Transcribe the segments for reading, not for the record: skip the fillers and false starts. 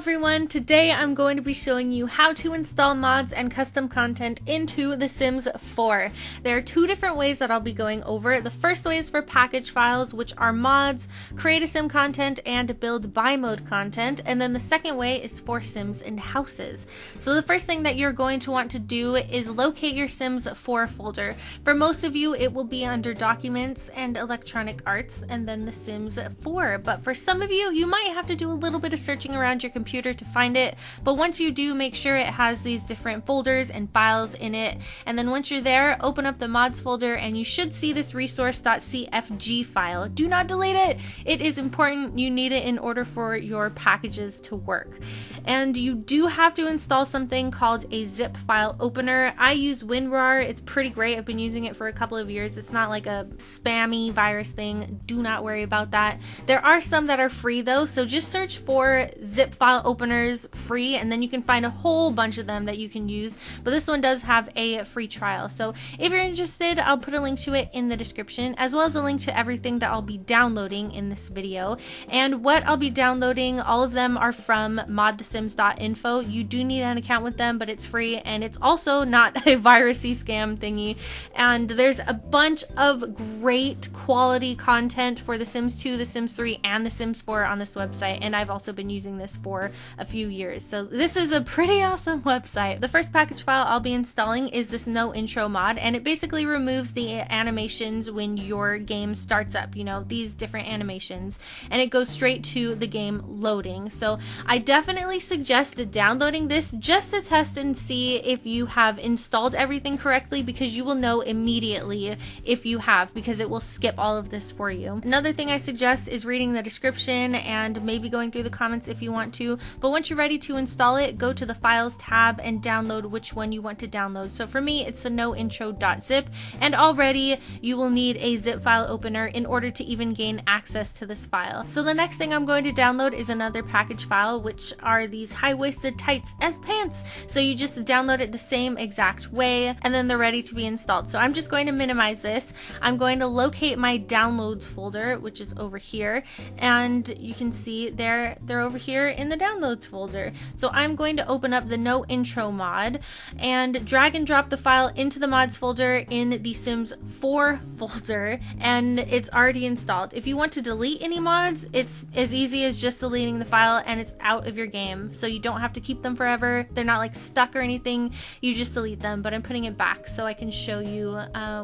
everyone, today I'm going to be showing you how to install mods and custom content into The Sims 4. There are two different ways that I'll be going over. The first way is for package files, which are mods, create a sim content, and build by mode content, and then the second way is for sims and houses. So the first thing that you're going to want to do is locate your Sims 4 folder. For most of you it will be under documents and electronic arts and then The Sims 4, but for some of you, you might have to do a little bit of searching around your computer to find it, but once you do, make sure it has these different folders and files in it, and then once you're there, open up the mods folder and you should see this resource.cfg file. Do not delete it. It is important. You need it in order for your packages to work. And you do have to install something called a zip file opener. I use WinRAR. It's pretty great. I've been using it for a couple of years. It's not like a spammy virus thing. Do not worry about that. There are some that are free though, so just search for zip file openers free and then you can find a whole bunch of them that you can use, but this one does have a free trial. So if you're interested, I'll put a link to it in the description, as well as a link to everything that I'll be downloading in this video. And what I'll be downloading, all of them are from modthesims.info. You do need an account with them, but it's free and it's also not a virusy scam thingy. And there's a bunch of great quality content for The Sims 2, The Sims 3, and The Sims 4 on this website, and I've also been using this for a few years, so this is a pretty awesome website. The first package file I'll be installing is this no intro mod, and it basically removes the animations when your game starts up, you know, these different animations, and it goes straight to the game loading. So I definitely suggest downloading this just to test and see if you have installed everything correctly, because you will know immediately if you have, because it will skip all of this for you. Another thing I suggest is reading the description and maybe going through the comments if you want to, but once you're ready to install it, go to the files tab and download which one you want to download. So for me, it's the nointro.zip, and already you will need a zip file opener in order to even gain access to this file. So the next thing I'm going to download is another package file, which are these high-waisted tights as pants. So you just download it the same exact way and then they're ready to be installed. So I'm just going to minimize this. I'm going to locate my downloads folder, which is over here, and you can see they're over here in the downloads folder. So I'm going to open up the no intro mod and drag and drop the file into the mods folder in the Sims 4 folder, and it's already installed. If you want to delete any mods, it's as easy as just deleting the file and it's out of your game, so you don't have to keep them forever. They're not like stuck or anything, you just delete them, but I'm putting it back so I can show you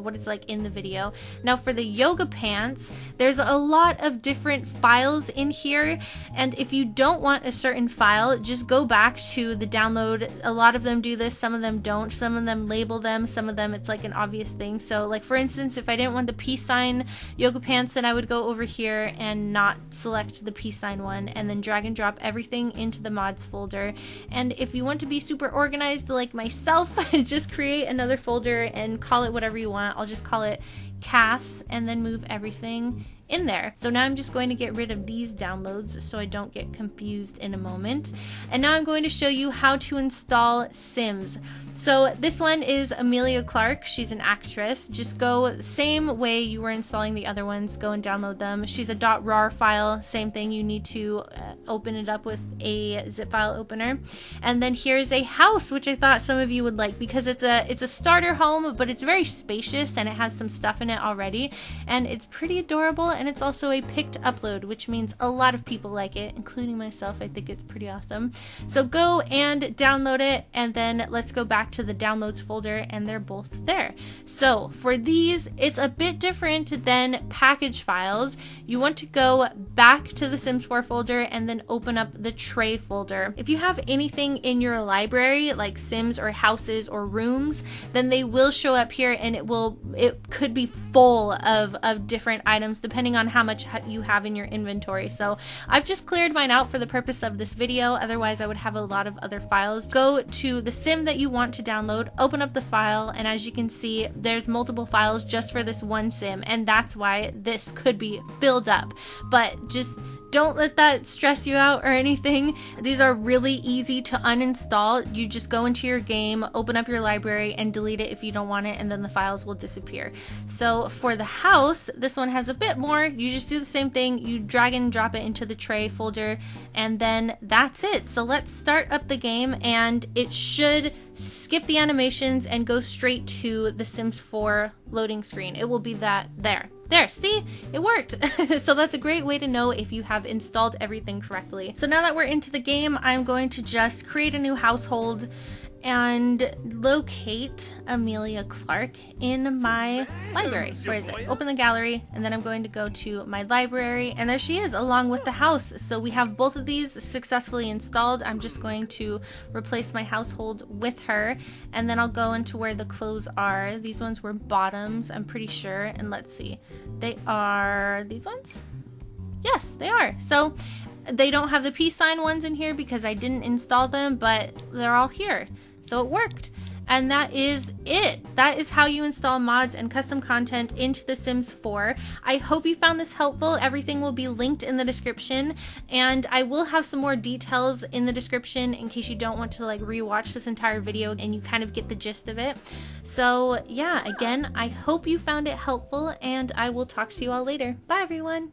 what it's like in the video. Now for the yoga pants, there's a lot of different files in here, and if you don't want a certain file, just go back to the download. A lot of them do this, some of them don't, some of them label them, some of them it's like an obvious thing. So like for instance, if I didn't want the peace sign yoga pants, then I would go over here and not select the peace sign one and then drag and drop everything into the mods folder. And if you want to be super organized like myself, just create another folder and call it whatever you want. I'll just call it Cass and then move everything in there. So now I'm just going to get rid of these downloads so I don't get confused in a moment. And now I'm going to show you how to install Sims. So this one is Amelia Clark. She's an actress. Just go the same way you were installing the other ones. Go and download them. She's a .rar file. Same thing. You need to open it up with a zip file opener. And then here's a house, which I thought some of you would like because it's a starter home, but it's very spacious and it has some stuff in it already. And it's pretty adorable, and it's also a picked upload, which means a lot of people like it, including myself. I think it's pretty awesome. So go and download it, and then let's go back to the downloads folder, and they're both there. So for these, it's a bit different than package files. You want to go back to the Sims 4 folder and then open up the tray folder. If you have anything in your library like Sims or houses or rooms, then they will show up here, and it could be full of different items depending on how much you have in your inventory. So I've just cleared mine out for the purpose of this video, otherwise I would have a lot of other files. Go to the sim that you want to download, open up the file, and as you can see, there's multiple files just for this one sim, and that's why this could be filled up. But just don't let that stress you out or anything. These are really easy to uninstall. You just go into your game, open up your library, and delete it if you don't want it, and then the files will disappear. So for the house, this one has a bit more. You just do the same thing. You drag and drop it into the tray folder, and then that's it. So let's start up the game, and it should skip the animations and go straight to the Sims 4 loading screen. It will be that there, see, it worked. So that's a great way to know if you have installed everything correctly. So now that we're into the game, I'm going to just create a new household and locate Amelia Clark in my library. Where is it? Open the gallery, and then I'm going to go to my library, and there she is along with the house. So we have both of these successfully installed. I'm just going to replace my household with her, and then I'll go into where the clothes are. These ones were bottoms, I'm pretty sure, and let's see. They are these ones? Yes, they are. So they don't have the peace sign ones in here because I didn't install them, but they're all here. So it worked. And that is it. That is how you install mods and custom content into The Sims 4. I hope you found this helpful. Everything will be linked in the description, and I will have some more details in the description in case you don't want to like rewatch this entire video and you kind of get the gist of it. So yeah, again, I hope you found it helpful, and I will talk to you all later. Bye everyone.